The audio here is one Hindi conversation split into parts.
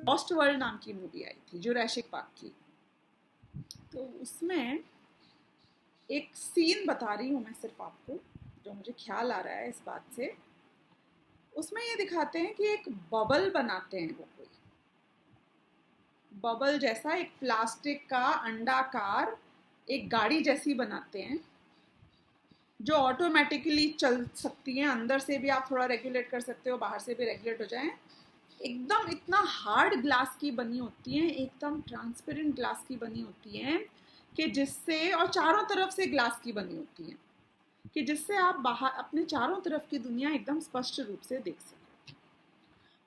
लॉस्ट वर्ल्ड नाम की मूवी आई थी जुरासिक पार्क की। तो उसमें एक सीन बता रही हूँ मैं सिर्फ आपको, जो मुझे ख्याल आ रहा है इस बात से। उसमें ये दिखाते हैं कि एक बबल बनाते हैं वो, कोई बबल जैसा एक प्लास्टिक का अंडाकार एक गाड़ी जैसी बनाते हैं, जो ऑटोमेटिकली चल सकती है। अंदर से भी आप थोड़ा रेगुलेट कर सकते हो, बाहर से भी रेगुलेट हो जाए। एकदम इतना हार्ड ग्लास की बनी होती है, एकदम ट्रांसपेरेंट ग्लास की बनी होती है कि जिससे, और चारों तरफ से ग्लास की बनी होती है कि जिससे आप बाहर अपने चारों तरफ की दुनिया एकदम स्पष्ट रूप से देख सकें।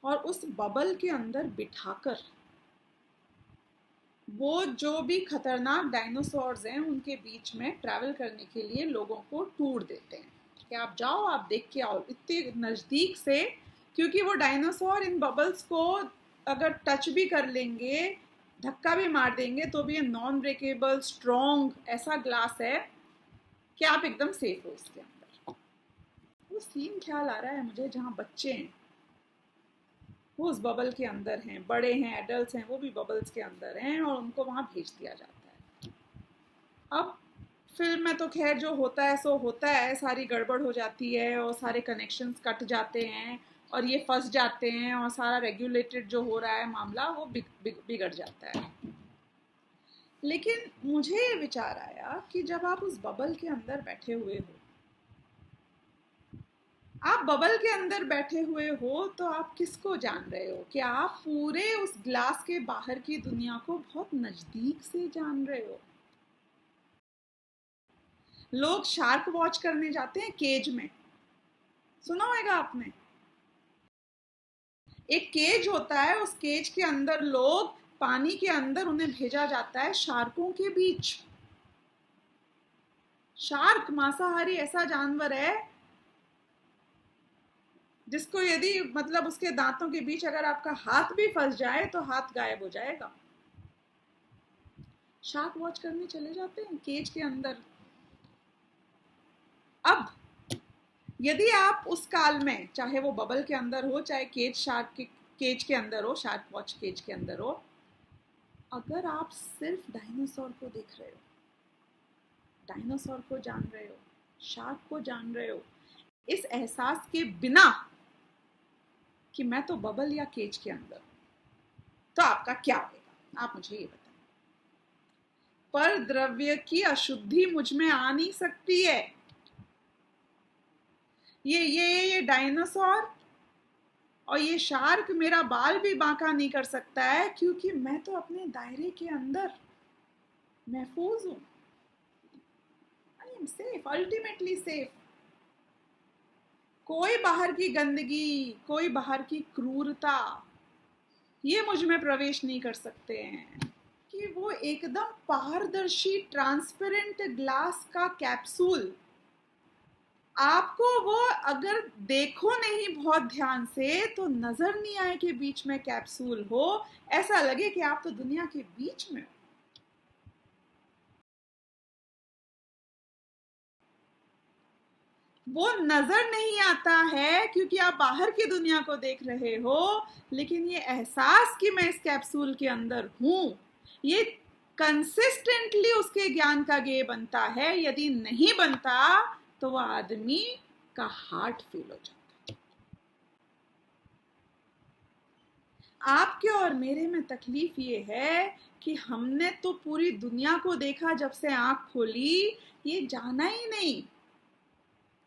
और उस बबल के अंदर बिठाकर वो जो भी खतरनाक डायनासोर्स हैं उनके बीच में ट्रैवल करने के लिए लोगों को टूर देते हैं कि आप जाओ, आप देख के आओ इतने नज़दीक से, क्योंकि वो डायनासोर इन बबल्स को अगर टच भी कर लेंगे, धक्का भी मार देंगे, तो भी ये नॉन ब्रेकेबल स्ट्रॉन्ग ऐसा ग्लास है कि आप एकदम सेफ हो उसके अंदर। वो सीन ख्याल आ रहा है मुझे जहाँ बच्चे हैं वो उस बबल के अंदर हैं, बड़े हैं, एडल्ट्स हैं, वो भी बबल्स के अंदर हैं, और उनको वहाँ भेज दिया जाता है। अब फिल्म में तो खैर जो होता है सो होता है, सारी गड़बड़ हो जाती है और सारे कनेक्शंस कट जाते हैं और ये फंस जाते हैं और सारा रेगुलेटेड जो हो रहा है मामला वो बिगड़ जाता है। लेकिन मुझे ये विचार आया कि जब आप उस बबल के अंदर बैठे हुए हो, आप बबल के अंदर बैठे हुए हो, तो आप किसको जान रहे हो? कि आप पूरे उस ग्लास के बाहर की दुनिया को बहुत नजदीक से जान रहे हो। लोग शार्क वॉच करने जाते हैं केज में, सुना होगा आपने। एक केज होता है, उस केज के अंदर लोग, पानी के अंदर उन्हें भेजा जाता है शार्कों के बीच। शार्क मांसाहारी ऐसा जानवर है जिसको यदि मतलब उसके दांतों के बीच अगर आपका हाथ भी फंस जाए तो हाथ गायब हो जाएगा। शार्क वॉच करने चले जाते हैं केज के अंदर। अब यदि आप उस काल में, चाहे वो बबल के अंदर हो, चाहे केज शार्क के केज के अंदर हो, शार्क वॉच केज के अंदर हो, अगर आप सिर्फ डायनासोर को देख रहे हो, डायनासोर को जान रहे हो, शार्क को जान रहे हो, इस एहसास के बिना कि मैं तो बबल या केज के अंदर, तो आपका क्या होगा? आप मुझे ये बताएं। पर द्रव्य की अशुद्धि मुझ में आ नहीं सकती है। ये डायनासोर और ये शार्क मेरा बाल भी बांका नहीं कर सकता है, क्योंकि मैं तो अपने दायरे के अंदर महफूज हूं। I am safe, ultimately safe. कोई बाहर की गंदगी, कोई बाहर की क्रूरता ये मुझ में प्रवेश नहीं कर सकते हैं। कि वो एकदम पारदर्शी ट्रांसपेरेंट ग्लास का कैप्सूल, आपको वो अगर देखो नहीं बहुत ध्यान से तो नजर नहीं आए कि बीच में कैप्सूल हो, ऐसा लगे कि आप तो दुनिया के बीच में हो। वो नजर नहीं आता है क्योंकि आप बाहर की दुनिया को देख रहे हो, लेकिन ये एहसास कि मैं इस कैप्सूल के अंदर हूं, ये कंसिस्टेंटली उसके ज्ञान का गेय बनता है। यदि नहीं बनता तो वह आदमी का हार्ट फेल हो जाता। आपके और मेरे में तकलीफ ये है कि हमने तो पूरी दुनिया को देखा जब से आंख खोली, ये जाना ही नहीं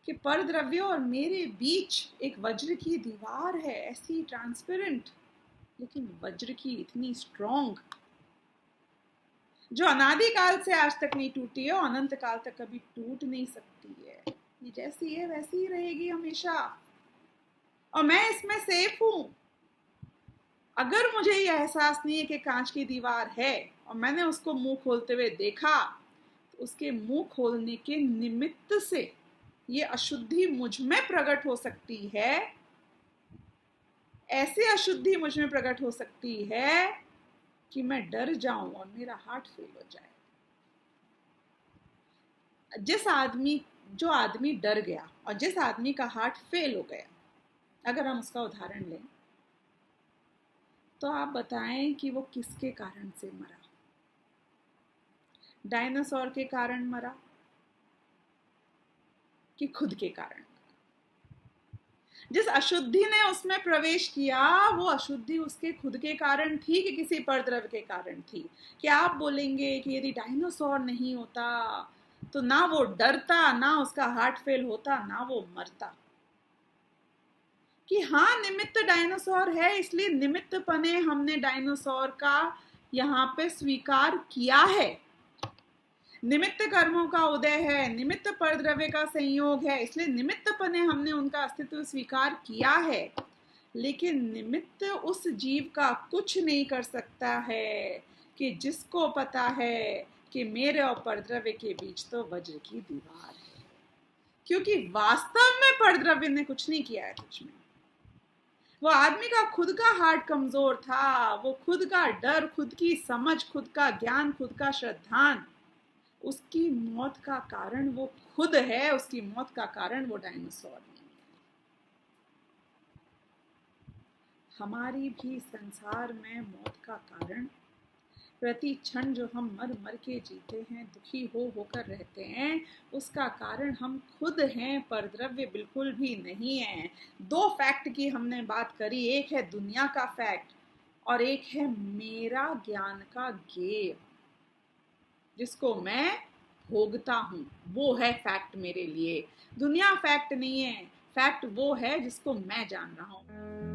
कि परद्रव्य और मेरे बीच एक वज्र की दीवार है, ऐसी ट्रांसपेरेंट, लेकिन वज्र की इतनी स्ट्रॉन्ग, जो अनादि काल से आज तक नहीं टूटी है और अनंत काल तक कभी टूट नहीं सकती है। ये जैसी है वैसी ही रहेगी हमेशा, और मैं इसमें सेफ हूं। अगर मुझे ये एहसास नहीं है कि कांच की दीवार है और मैंने उसको मुंह खोलते हुए देखा, तो उसके मुंह खोलने के निमित्त से ये अशुद्धि मुझ में प्रकट हो सकती है। ऐसी अशुद्धि मुझ में प्रकट हो सकती है कि मैं डर जाऊं और मेरा हार्ट फेल हो जाए। जो आदमी डर गया और जिस आदमी का हार्ट फेल हो गया, अगर हम उसका उदाहरण लें, तो आप बताएं कि वो किसके कारण से मरा? डायनासोर के कारण मरा कि खुद के कारण? जिस अशुद्धि ने उसमें प्रवेश किया वो अशुद्धि उसके खुद के कारण थी कि किसी परद्रव्य के कारण थी? क्या आप बोलेंगे कि यदि डायनासोर नहीं होता तो ना वो डरता, ना उसका हार्ट फेल होता, ना वो मरता? कि हाँ, निमित्त डायनासोर है, इसलिए निमित्त पने हमने डायनासोर का यहाँ पे स्वीकार किया है। निमित्त कर्मों का उदय है, निमित्त परद्रव्य का संयोग है, इसलिए निमित्त पने हमने उनका अस्तित्व स्वीकार किया है। लेकिन निमित्त उस जीव का कुछ नहीं कर सकता है कि जिसको पता है कि मेरे और परद्रव्य के बीच तो वज्र की दीवार है, क्योंकि वास्तव में परद्रव्य ने कुछ नहीं किया है तुझ में। वो आदमी का खुद का हार्ट कमजोर था, वो खुद का डर, खुद की समझ, खुद का ज्ञान, खुद का श्रद्धान, उसकी मौत का कारण वो खुद है, उसकी मौत का कारण वो डायनासोर नहीं है। हमारी भी संसार में मौत का कारण प्रति क्षण जो हम मर मर के जीते हैं, दुखी हो होकर रहते हैं, उसका कारण हम खुद हैं, परद्रव्य बिल्कुल भी नहीं है। दो फैक्ट की हमने बात करी, एक है दुनिया का फैक्ट और एक है मेरा ज्ञान का गेम, जिसको मैं भोगता हूँ, वो है फैक्ट मेरे लिए। दुनिया फैक्ट नहीं है, फैक्ट वो है जिसको मैं जान रहा हूँ।